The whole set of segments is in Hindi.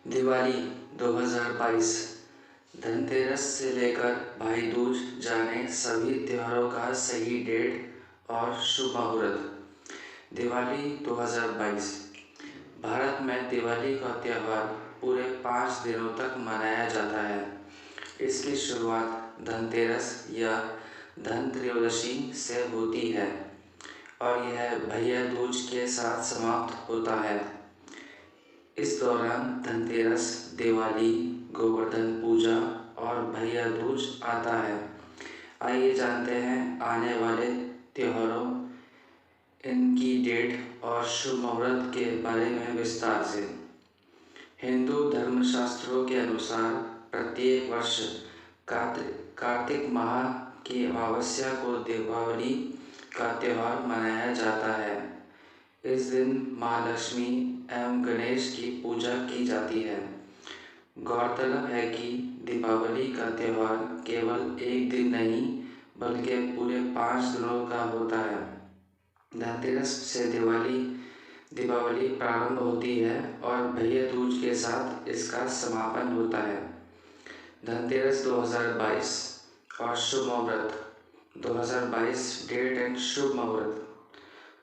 दिवाली 2022 धनतेरस से लेकर भाई दूज जाने सभी त्योहारों का सही डेट और शुभ मुहूर्त। दिवाली 2022 भारत में दिवाली का त्यौहार पूरे 5 दिनों तक मनाया जाता है। इसकी शुरुआत धनतेरस या धन त्रयोदशी से होती है और यह भैया दूज के साथ समाप्त होता है। इस दौरान धनतेरस, दिवाली, गोवर्धन पूजा और भैया दूज आता है। आइए जानते हैं आने वाले त्योहारों, इनकी डेट और शुभ मुहूर्त के बारे में विस्तार से। हिंदू धर्मशास्त्रों के अनुसार प्रत्येक वर्ष कार्तिक माह की अमावस्या को दीपावली का त्यौहार मनाया जाता है। इस दिन माँ लक्ष्मी एवं गणेश की पूजा की जाती है। गौरतलब है कि दीपावली का त्यौहार केवल एक दिन नहीं बल्कि पूरे 5 दिनों का होता है। धनतेरस से दीपावली प्रारंभ होती है और भैया दूज के साथ इसका समापन होता है। धनतेरस 2022 और शुभ मुहूर्त 2022 डेट एंड शुभ मुहूर्त।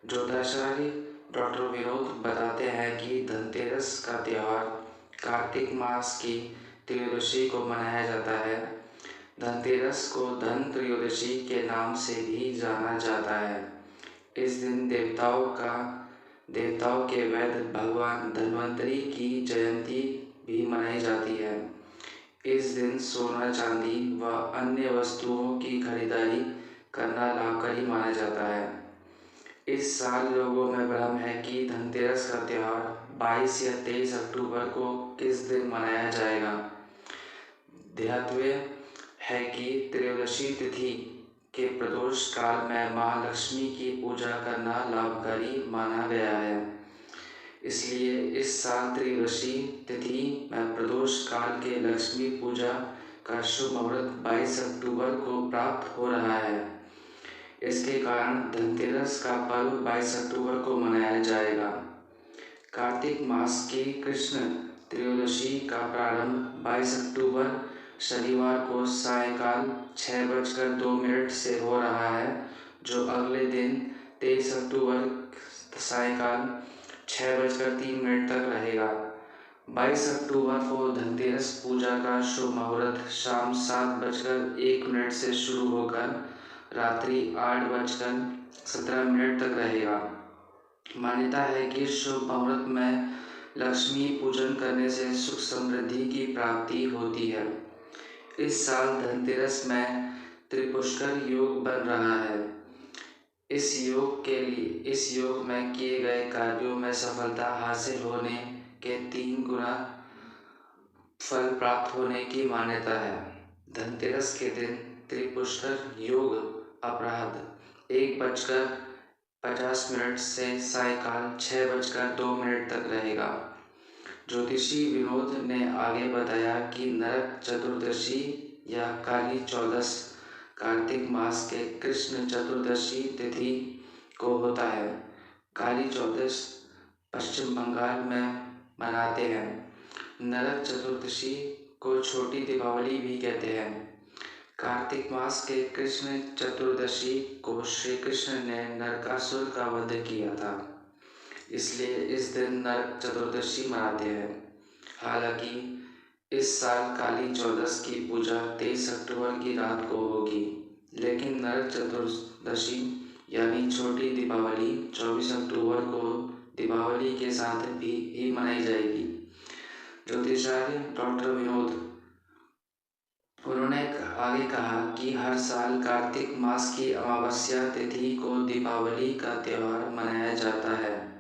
ज्योतिषाचार्य डॉक्टर विनोद बताते हैं कि धनतेरस का त्यौहार कार्तिक मास की त्रयोदशी को मनाया जाता है। धनतेरस को धन त्रयोदशी के नाम से भी जाना जाता है। इस दिन देवताओं के वैद्य भगवान धन्वंतरी की जयंती भी मनाई जाती है। इस दिन सोना, चांदी व अन्य वस्तुओं की खरीदारी करना लाभकारी माना जाता है। इस साल लोगों में भ्रम है कि धनतेरस का त्यौहार 22 या 23 अक्टूबर को किस दिन मनाया जाएगा। ध्यातव्य है कि त्रयोदशी तिथि के प्रदोष काल में माँ लक्ष्मी की पूजा करना लाभकारी माना गया है। इसलिए इस साल त्रयोदशी तिथि में प्रदोष काल के लक्ष्मी पूजा का शुभ मुहूर्त 22 अक्टूबर को प्राप्त हो रहा है। इसके कारण धनतेरस का पर्व 22 अक्टूबर को मनाया जाएगा। कार्तिक मास की कृष्ण त्रयोदशी का प्रारंभ 22 अक्टूबर शनिवार को सायंकाल 6:02 से हो रहा है, जो अगले दिन 23 अक्टूबर सायंकाल 6:03 तक रहेगा। 22 अक्टूबर को धनतेरस पूजा का शुभ मुहूर्त शाम 7:01 से शुरू होकर रात्रि 8:17 तक रहेगा। मान्यता है कि शुभ मुहूर्त में लक्ष्मी पूजन करने से सुख समृद्धि की प्राप्ति होती है। इस साल धनतेरस में त्रिपुष्कर योग बन रहा है। इस योग में किए गए कार्यों में सफलता हासिल होने के 3 गुना फल प्राप्त होने की मान्यता है। धनतेरस के दिन त्रिपुष्कर योग अपराह्न 1:50 से सायंकाल 6:02 तक रहेगा। ज्योतिषी विनोद ने आगे बताया कि नरक चतुर्दशी या काली चौदस कार्तिक मास के कृष्ण चतुर्दशी तिथि को होता है। काली चौदस पश्चिम बंगाल में मनाते हैं। नरक चतुर्दशी को छोटी दीपावली भी कहते हैं। कार्तिक मास के कृष्ण चतुर्दशी को श्री कृष्ण ने नरकासुर का वध किया था, इसलिए इस दिन नरक चतुर्दशी मनाते हैं। हालांकि इस साल काली चौदस की पूजा 23 अक्टूबर की रात को होगी, लेकिन नरक चतुर्दशी यानी छोटी दीपावली 24 अक्टूबर को दीपावली के साथ भी मनाई जाएगी। ज्योतिषाचार्य डॉक्टर विनोद उन्होंने आगे कहा कि हर साल कार्तिक मास की अमावस्या तिथि को दीपावली का त्यौहार मनाया जाता है।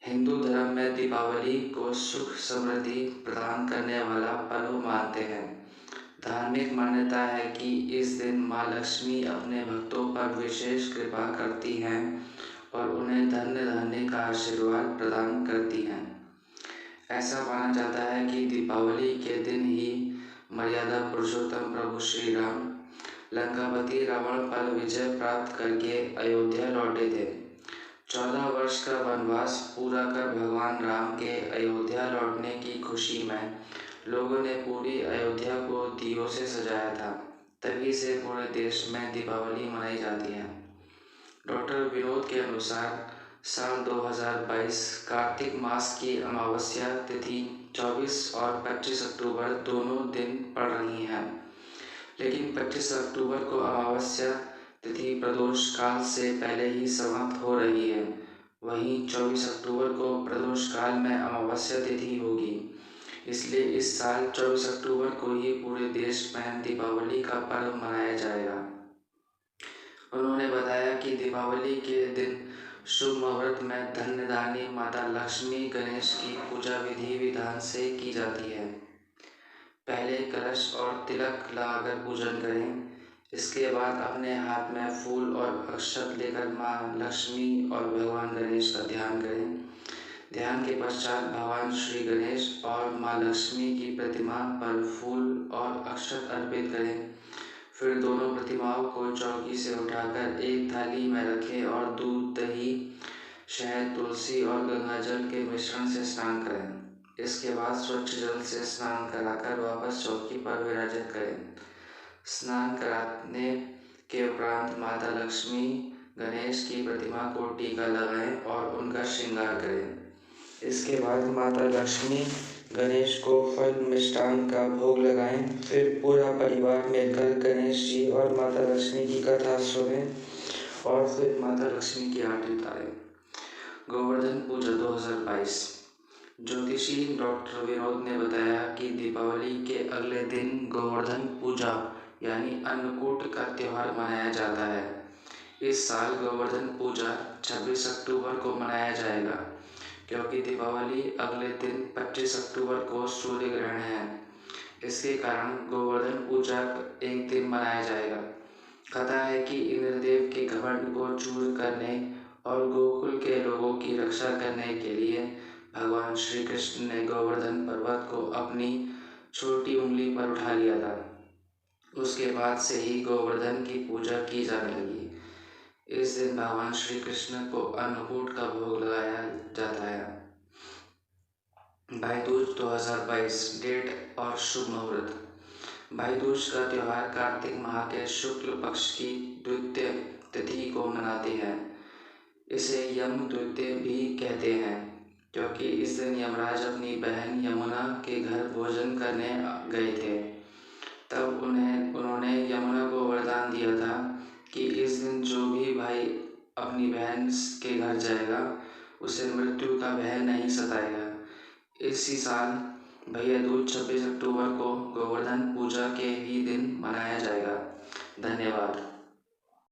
हिंदू धर्म में दीपावली को सुख समृद्धि प्रदान करने वाला पर्व मानते हैं। धार्मिक मान्यता है कि इस दिन माँ लक्ष्मी अपने भक्तों पर विशेष कृपा करती हैं और उन्हें धन्य धान्य का आशीर्वाद प्रदान करती हैं। ऐसा माना जाता है कि दीपावली के दिन ही मर्यादा पुरुषोत्तम प्रभु श्री राम लंकापति रावण पर विजय प्राप्त करके अयोध्या लौटे थे। 14 वर्ष का वनवास पूरा कर भगवान राम के अयोध्या लौटने की खुशी में लोगों ने पूरी अयोध्या को दियों से सजाया था। तभी से पूरे देश में दीपावली मनाई जाती है। डॉक्टर विनोद के अनुसार साल 2022 कार्तिक मास की अमावस्या तिथि 24 और 25 अक्टूबर दोनों दिन पड़ रही हैं, लेकिन 25 अक्टूबर को अमावस्या तिथि प्रदोष काल से पहले ही समाप्त हो रही है। वहीं 24 अक्टूबर को प्रदोष काल में अमावस्या तिथि होगी। इसलिए इस साल 24 अक्टूबर को ही पूरे देश में दीपावली का पर्व मनाया जाएगा। उन्होंने बताया कि दीपावली के दिन शुभ मुहूर्त में धन्यधानी माता लक्ष्मी गणेश की पूजा विधि विधान से की जाती है। पहले कलश और तिलक लगाकर पूजन करें। इसके बाद अपने हाथ में फूल और अक्षत लेकर माँ लक्ष्मी और भगवान गणेश का ध्यान करें। ध्यान के पश्चात भगवान श्री गणेश और माँ लक्ष्मी की प्रतिमा पर फूल और अक्षत अर्पित करें। फिर दोनों प्रतिमाओं को चौकी से उठाकर एक थाली में रखें और दूध, दही, शहद, तुलसी और गंगाजल के मिश्रण से स्नान करें। इसके बाद स्वच्छ जल से स्नान कराकर वापस चौकी पर विराजित करें। स्नान कराने के उपरांत माता लक्ष्मी गणेश की प्रतिमा को टीका लगाएं और उनका श्रृंगार करें। इसके बाद माता लक्ष्मी गणेश को फल मिष्टान का भोग लगाएं। फिर पूरा परिवार मिलकर गणेश जी और माता लक्ष्मी की कथा सुनें और फिर माता लक्ष्मी की आरती उतारें। गोवर्धन पूजा 2022। ज्योतिषी डॉक्टर विनोद ने बताया कि दीपावली के अगले दिन गोवर्धन पूजा यानी अन्नकूट का त्यौहार मनाया जाता है। इस साल गोवर्धन पूजा 26 अक्टूबर को मनाया जाएगा, क्योंकि दीपावली अगले दिन 25 अक्टूबर को सूर्य ग्रहण है। इसके कारण गोवर्धन पूजा एक दिन मनाया जाएगा। कथा है कि इंद्रदेव के घमंड को चूर करने और गोकुल के लोगों की रक्षा करने के लिए भगवान श्री कृष्ण ने गोवर्धन पर्वत को अपनी छोटी उंगली पर उठा लिया था। उसके बाद से ही गोवर्धन की पूजा की जाने लगी। इस दिन भगवान श्री कृष्ण को अन्नकूट का भोग लगाया जाता है। भाई दूज 2022 डेट और शुभ मुहूर्त। भाई दूज का त्यौहार कार्तिक माह के शुक्ल पक्ष की द्वितीय तिथि को मनाते हैं। इसे यम द्वितीय भी कहते हैं, क्योंकि इस दिन यमराज अपनी बहन यमुना के घर भोजन करने गए थे। तब उन्होंने यमुना को वरदान दिया था कि इस दिन जो भी भाई अपनी बहन के घर जाएगा उसे मृत्यु का भय नहीं सताएगा। इसी साल भैया दूज 26 अक्टूबर को गोवर्धन पूजा के ही दिन मनाया जाएगा। धन्यवाद।